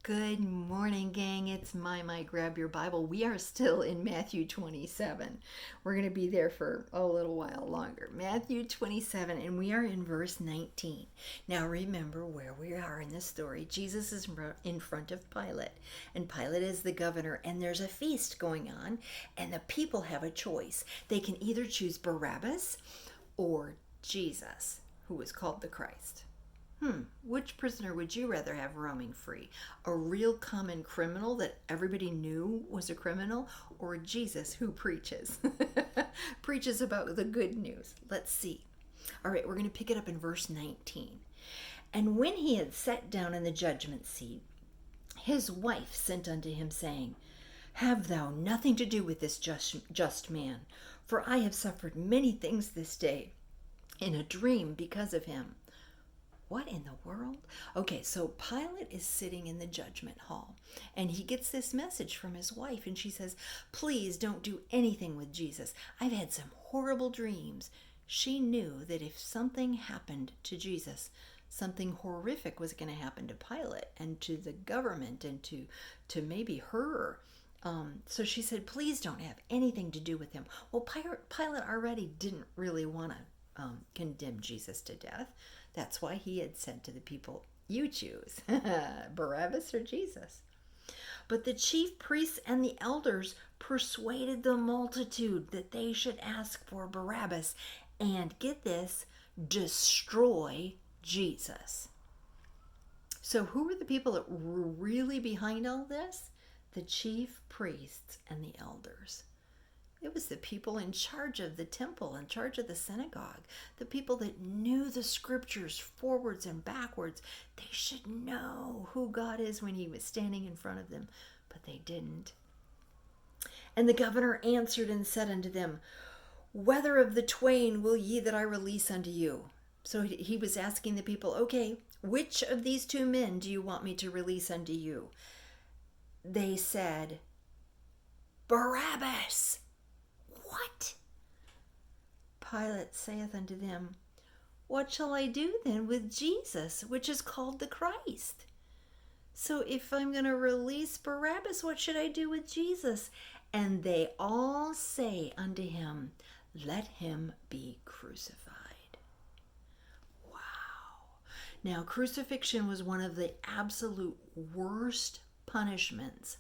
Good morning, gang. It's my grab your Bible. We are still in Matthew 27. We're going to be there for a little while longer. Matthew 27, and we are in verse 19. Now remember where we are in this story. Jesus is in front of Pilate, and Pilate is the governor, and there's a feast going on, and the people have a choice. They can either choose Barabbas or Jesus, who is called the Christ. Which prisoner would you rather have roaming free? A real common criminal that everybody knew was a criminal, or Jesus who preaches? Preaches about the good news. Let's see. All right, we're going to pick it up in verse 19. And when he had sat down in the judgment seat, his wife sent unto him, saying, Have thou nothing to do with this just man, for I have suffered many things this day in a dream because of him. What in the world? Okay, so Pilate is sitting in the judgment hall, and he gets this message from his wife, and she says, Please don't do anything with Jesus. I've had some horrible dreams. She knew that if something happened to Jesus, something horrific was going to happen to Pilate and to the government and to maybe her. So she said, Please don't have anything to do with him. Well, Pilate already didn't really want to condemn Jesus to death. That's why he had said to the people, You choose, Barabbas or Jesus. But the chief priests and the elders persuaded the multitude that they should ask for Barabbas and, get this, destroy Jesus. So who were the people that were really behind all this? The chief priests and the elders. It was the people in charge of the temple, in charge of the synagogue, the people that knew the scriptures forwards and backwards. They should know who God is when he was standing in front of them, but they didn't. And the governor answered and said unto them, Whether of the twain will ye that I release unto you? So he was asking the people, okay, which of these two men do you want me to release unto you? They said, Barabbas. What? Pilate saith unto them, What shall I do then with Jesus, which is called the Christ? So if I'm going to release Barabbas, what should I do with Jesus? And they all say unto him, Let him be crucified. Wow. Now, crucifixion was one of the absolute worst punishments.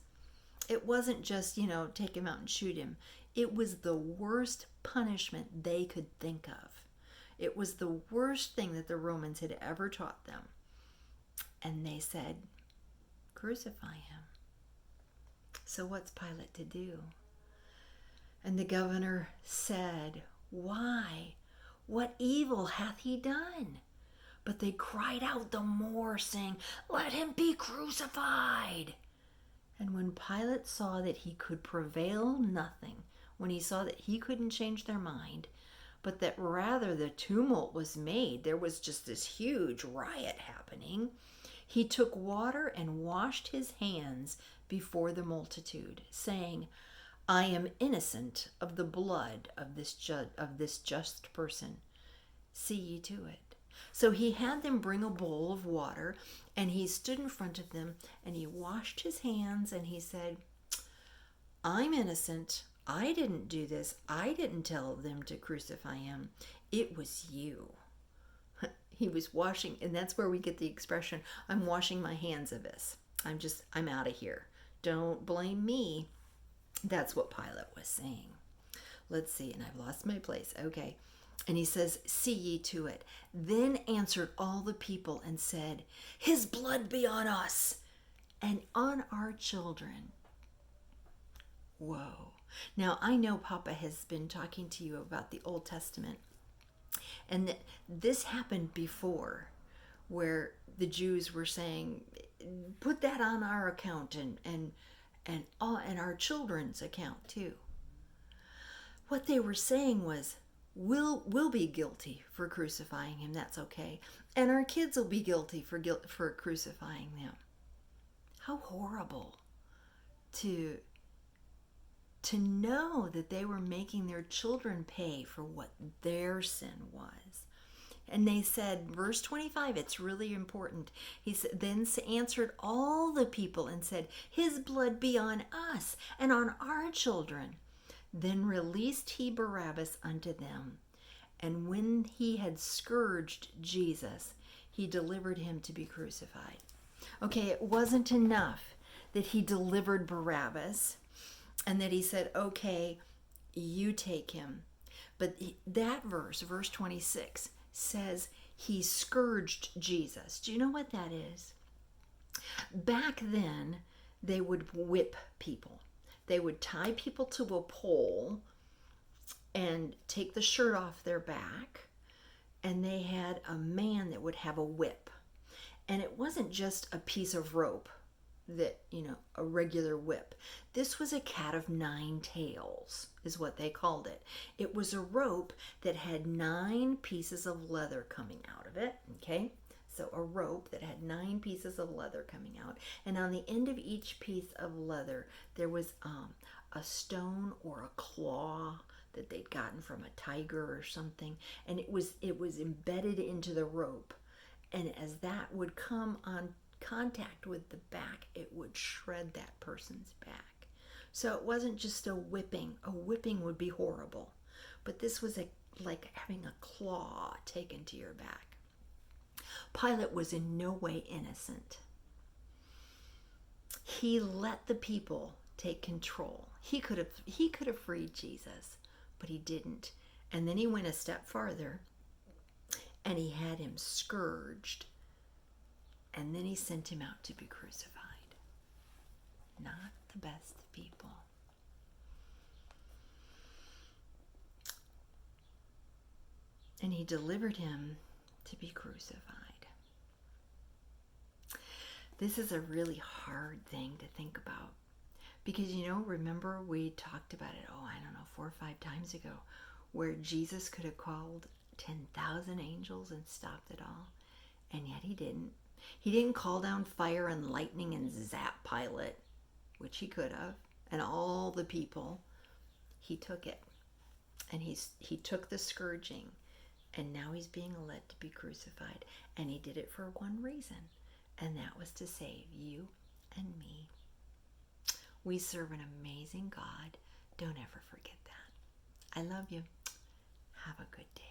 It wasn't just, take him out and shoot him. It was the worst punishment they could think of. It was the worst thing that the Romans had ever taught them. And they said, Crucify him. So what's Pilate to do? And the governor said, Why? What evil hath he done? But they cried out the more, saying, Let him be crucified. And when Pilate saw that he could prevail nothing, when he saw that he couldn't change their mind, but that rather the tumult was made, there was just this huge riot happening, he took water and washed his hands before the multitude, saying, I am innocent of the blood of this just person. See ye to it. So he had them bring a bowl of water, and he stood in front of them, and he washed his hands, and he said, I'm innocent. I didn't do this. I didn't tell them to crucify him. It was you. He was washing, and that's where we get the expression, I'm washing my hands of this. I'm out of here. Don't blame me. That's what Pilate was saying. Let's see, and I've lost my place. Okay. And he says, See ye to it. Then answered all the people and said, His blood be on us and on our children. Whoa. Now, I know Papa has been talking to you about the Old Testament. And this happened before, where the Jews were saying, Put that on our account and our children's account too. What they were saying was, We'll be guilty for crucifying him. That's okay. And our kids will be guilty for crucifying them. How horrible to know that they were making their children pay for what their sin was. And they said, verse 25, it's really important. Then answered all the people and said, his blood be on us and on our children. Then released he Barabbas unto them. And when he had scourged Jesus, he delivered him to be crucified. Okay, it wasn't enough that he delivered Barabbas and that he said, okay, you take him. But that verse, verse 26, says he scourged Jesus. Do you know what that is? Back then, they would whip people. They would tie people to a pole and take the shirt off their back, and they had a man that would have a whip. And it wasn't just a piece of rope that, a regular whip. This was a cat of 9 tails, is what they called it. It was a rope that had 9 pieces of leather coming out of it, okay? So a rope that had 9 pieces of leather coming out. And on the end of each piece of leather, there was a stone or a claw that they'd gotten from a tiger or something. And it was embedded into the rope. And as that would come on contact with the back, it would shred that person's back. So it wasn't just a whipping. A whipping would be horrible. But this was like having a claw taken to your back. Pilate was in no way innocent. He let the people take control. He could have freed Jesus, but he didn't. And then he went a step farther and he had him scourged. And then he sent him out to be crucified. Not the best of people. And he delivered him to be crucified. This is a really hard thing to think about. Because, remember we talked about it, 4 or 5 times ago, where Jesus could have called 10,000 angels and stopped it all. And yet he didn't. He didn't call down fire and lightning and zap Pilate, which he could have, and all the people. He took it. And he took the scourging. And now he's being led to be crucified. And he did it for one reason. And that was to save you and me. We serve an amazing God. Don't ever forget that. I love you. Have a good day.